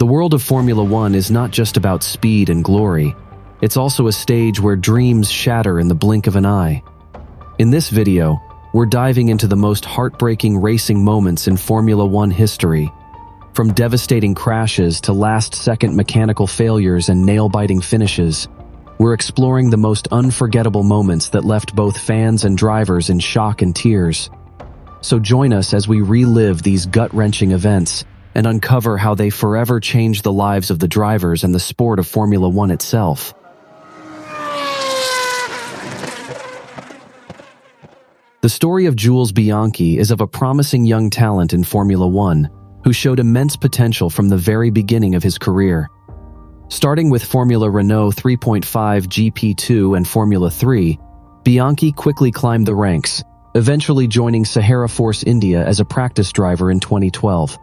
The world of Formula One is not just about speed and glory. It's also a stage where dreams shatter in the blink of an eye. In this video, we're diving into the most heartbreaking racing moments in Formula One history. From devastating crashes to last-second mechanical failures and nail-biting finishes, we're exploring the most unforgettable moments that left both fans and drivers in shock and tears. So join us as we relive these gut-wrenching events and uncover how they forever changed the lives of the drivers and the sport of Formula One itself. The story of Jules Bianchi is of a promising young talent in Formula One who showed immense potential from the very beginning of his career. Starting with Formula Renault 3.5 GP2 and Formula 3, Bianchi quickly climbed the ranks, eventually joining Sahara Force India as a practice driver in 2012.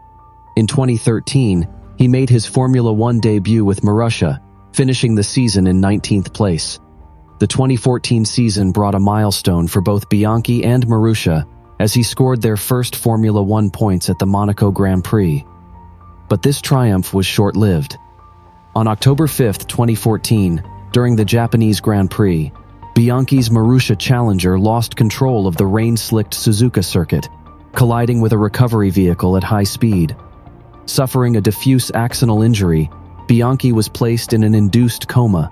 In 2013, he made his Formula One debut with Marussia, finishing the season in 19th place. The 2014 season brought a milestone for both Bianchi and Marussia as he scored their first Formula One points at the Monaco Grand Prix. But this triumph was short-lived. On October 5, 2014, during the Japanese Grand Prix, Bianchi's Marussia Challenger lost control of the rain-slicked Suzuka circuit, colliding with a recovery vehicle at high speed. Suffering a diffuse axonal injury, Bianchi was placed in an induced coma.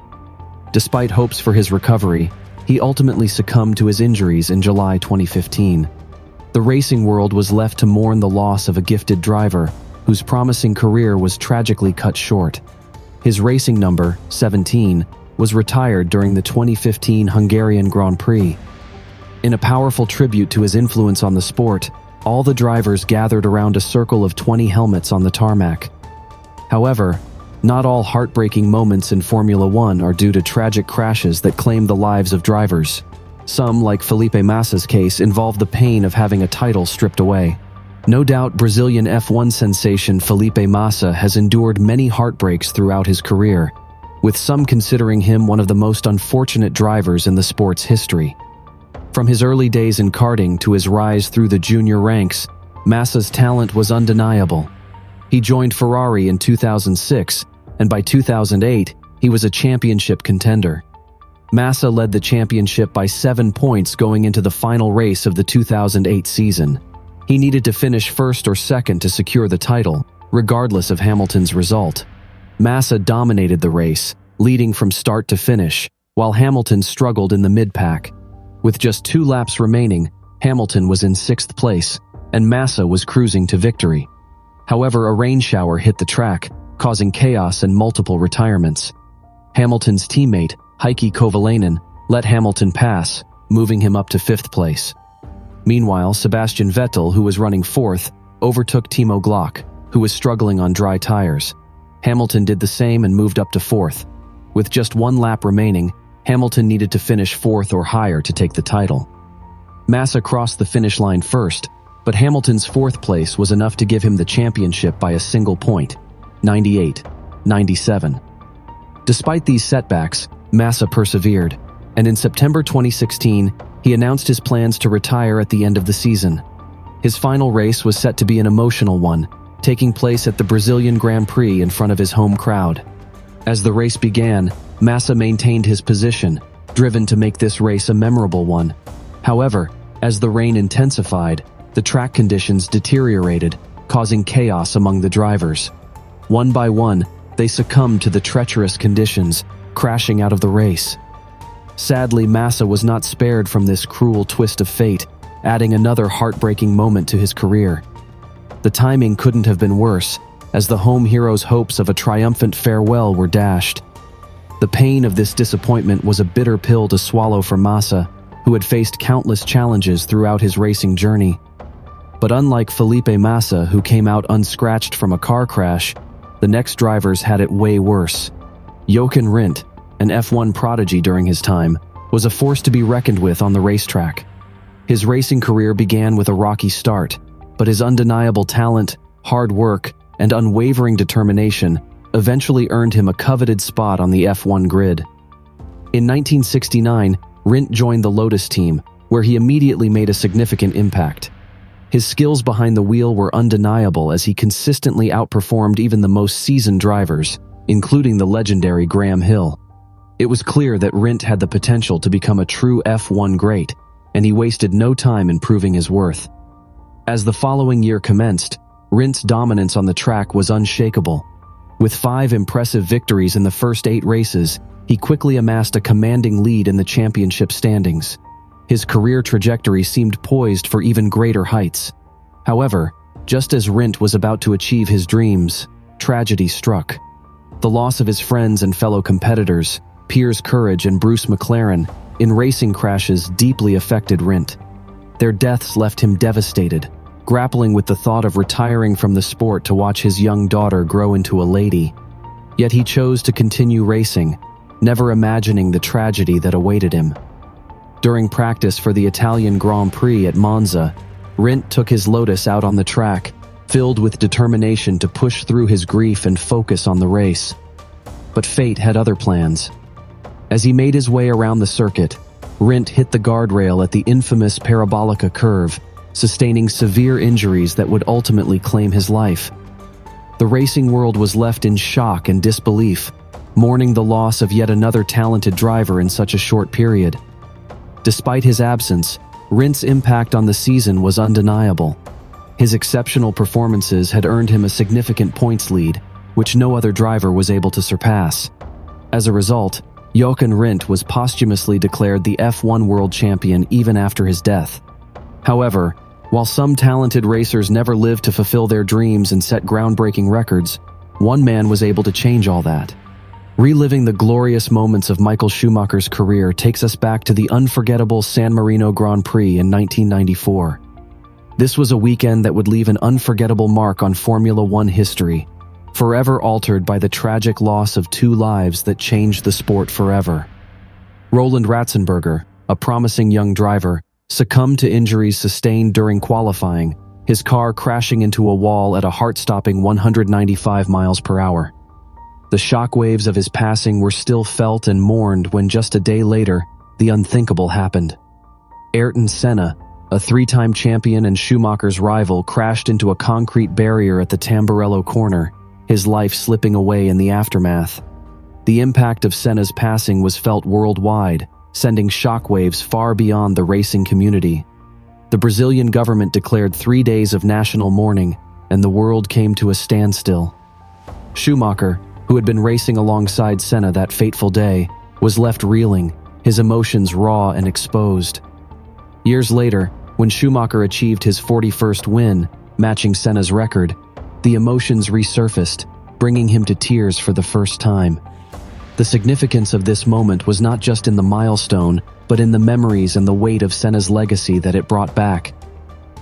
Despite hopes for his recovery, he ultimately succumbed to his injuries in July 2015. The racing world was left to mourn the loss of a gifted driver whose promising career was tragically cut short. His racing number, 17, was retired during the 2015 Hungarian Grand Prix. In a powerful tribute to his influence on the sport, all the drivers gathered around a circle of 20 helmets on the tarmac. However, not all heartbreaking moments in Formula One are due to tragic crashes that claim the lives of drivers. Some, like Felipe Massa's case, involve the pain of having a title stripped away. No doubt Brazilian F1 sensation Felipe Massa has endured many heartbreaks throughout his career, with some considering him one of the most unfortunate drivers in the sport's history. From his early days in karting to his rise through the junior ranks, Massa's talent was undeniable. He joined Ferrari in 2006, and by 2008, he was a championship contender. Massa led the championship by 7 points going into the final race of the 2008 season. He needed to finish first or second to secure the title, regardless of Hamilton's result. Massa dominated the race, leading from start to finish, while Hamilton struggled in the mid-pack. With just 2 laps remaining, Hamilton was in 6th place, and Massa was cruising to victory. However, a rain shower hit the track, causing chaos and multiple retirements. Hamilton's teammate, Heikki Kovalainen, let Hamilton pass, moving him up to 5th place. Meanwhile, Sebastian Vettel, who was running 4th, overtook Timo Glock, who was struggling on dry tires. Hamilton did the same and moved up to 4th. With just 1 lap remaining, Hamilton needed to finish 4th or higher to take the title. Massa crossed the finish line first, but Hamilton's 4th place was enough to give him the championship by a single point, 98-97. Despite these setbacks, Massa persevered, and in September 2016, he announced his plans to retire at the end of the season. His final race was set to be an emotional one, taking place at the Brazilian Grand Prix in front of his home crowd. As the race began, Massa maintained his position, driven to make this race a memorable one. However, as the rain intensified, the track conditions deteriorated, causing chaos among the drivers. One by one, they succumbed to the treacherous conditions, crashing out of the race. Sadly, Massa was not spared from this cruel twist of fate, adding another heartbreaking moment to his career. The timing couldn't have been worse, as the home hero's hopes of a triumphant farewell were dashed. The pain of this disappointment was a bitter pill to swallow for Massa, who had faced countless challenges throughout his racing journey. But unlike Felipe Massa, who came out unscratched from a car crash, the next drivers had it way worse. Jochen Rindt, an F1 prodigy during his time, was a force to be reckoned with on the racetrack. His racing career began with a rocky start, but his undeniable talent, hard work, and unwavering determination eventually earned him a coveted spot on the F1 grid. In 1969, Rindt joined the Lotus team, where he immediately made a significant impact. His skills behind the wheel were undeniable as he consistently outperformed even the most seasoned drivers, including the legendary Graham Hill. It was clear that Rindt had the potential to become a true F1 great, and he wasted no time in proving his worth. As the following year commenced, Rindt's dominance on the track was unshakable. With 5 impressive victories in the first 8 races, he quickly amassed a commanding lead in the championship standings. His career trajectory seemed poised for even greater heights. However, just as Rindt was about to achieve his dreams, tragedy struck. The loss of his friends and fellow competitors, Piers Courage and Bruce McLaren, in racing crashes deeply affected Rindt. Their deaths left him devastated, grappling with the thought of retiring from the sport to watch his young daughter grow into a lady. Yet he chose to continue racing, never imagining the tragedy that awaited him. During practice for the Italian Grand Prix at Monza, Rindt took his Lotus out on the track, filled with determination to push through his grief and focus on the race. But fate had other plans. As he made his way around the circuit, Rindt hit the guardrail at the infamous Parabolica curve, sustaining severe injuries that would ultimately claim his life. The racing world was left in shock and disbelief, mourning the loss of yet another talented driver in such a short period. Despite his absence, Rindt's impact on the season was undeniable. His exceptional performances had earned him a significant points lead, which no other driver was able to surpass. As a result, Jochen Rindt was posthumously declared the F1 world champion even after his death. However, while some talented racers never lived to fulfill their dreams and set groundbreaking records, one man was able to change all that. Reliving the glorious moments of Michael Schumacher's career takes us back to the unforgettable San Marino Grand Prix in 1994. This was a weekend that would leave an unforgettable mark on Formula One history, forever altered by the tragic loss of 2 lives that changed the sport forever. Roland Ratzenberger, a promising young driver, succumbed to injuries sustained during qualifying, his car crashing into a wall at a heart-stopping 195 miles per hour. The shockwaves of his passing were still felt and mourned when just a day later, the unthinkable happened. Ayrton Senna, a 3-time champion and Schumacher's rival, crashed into a concrete barrier at the Tamburello corner, his life slipping away in the aftermath. The impact of Senna's passing was felt worldwide, sending shockwaves far beyond the racing community. The Brazilian government declared 3 days of national mourning, and the world came to a standstill. Schumacher, who had been racing alongside Senna that fateful day, was left reeling, his emotions raw and exposed. Years later, when Schumacher achieved his 41st win, matching Senna's record, the emotions resurfaced, bringing him to tears for the first time. The significance of this moment was not just in the milestone, but in the memories and the weight of Senna's legacy that it brought back.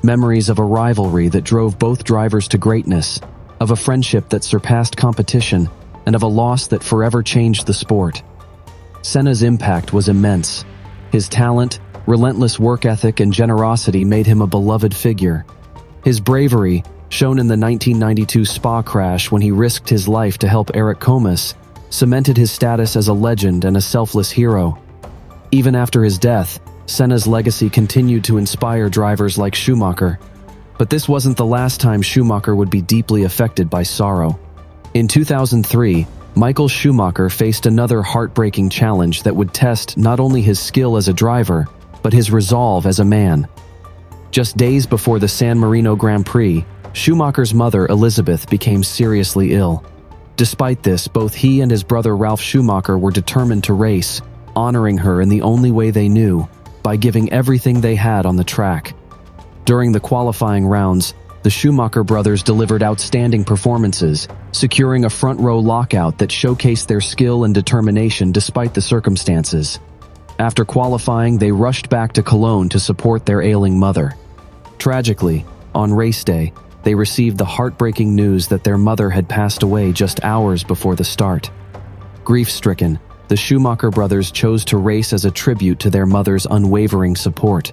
Memories of a rivalry that drove both drivers to greatness, of a friendship that surpassed competition, and of a loss that forever changed the sport. Senna's impact was immense. His talent, relentless work ethic, and generosity made him a beloved figure. His bravery, shown in the 1992 Spa crash when he risked his life to help Eric Comas, cemented his status as a legend and a selfless hero. Even after his death, Senna's legacy continued to inspire drivers like Schumacher. But this wasn't the last time Schumacher would be deeply affected by sorrow. In 2003, Michael Schumacher faced another heartbreaking challenge that would test not only his skill as a driver, but his resolve as a man. Just days before the San Marino Grand Prix, Schumacher's mother, Elizabeth, became seriously ill. Despite this, both he and his brother Ralf Schumacher were determined to race, honoring her in the only way they knew, by giving everything they had on the track. During the qualifying rounds, the Schumacher brothers delivered outstanding performances, securing a front-row lockout that showcased their skill and determination despite the circumstances. After qualifying, they rushed back to Cologne to support their ailing mother. Tragically, on race day, they received the heartbreaking news that their mother had passed away just hours before the start. Grief-stricken, the Schumacher brothers chose to race as a tribute to their mother's unwavering support.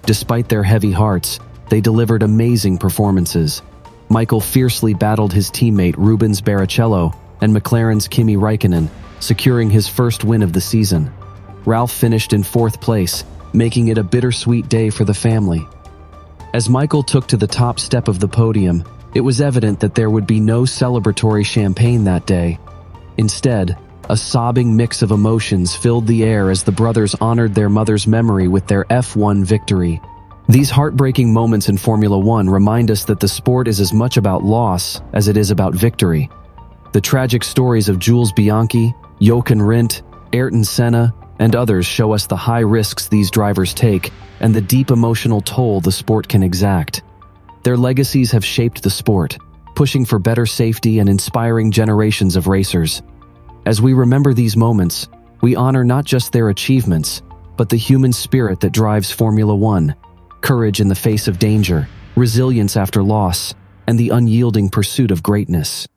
Despite their heavy hearts, they delivered amazing performances. Michael fiercely battled his teammate Rubens Barrichello and McLaren's Kimi Räikkönen, securing his first win of the season. Ralf finished in 4th place, making it a bittersweet day for the family. As Michael took to the top step of the podium, it was evident that there would be no celebratory champagne that day. Instead, a sobbing mix of emotions filled the air as the brothers honored their mother's memory with their F1 victory. These heartbreaking moments in Formula One remind us that the sport is as much about loss as it is about victory. The tragic stories of Jules Bianchi, Jochen Rindt, Ayrton Senna, and others show us the high risks these drivers take and the deep emotional toll the sport can exact. Their legacies have shaped the sport, pushing for better safety and inspiring generations of racers. As we remember these moments, we honor not just their achievements, but the human spirit that drives Formula One: courage in the face of danger, resilience after loss, and the unyielding pursuit of greatness.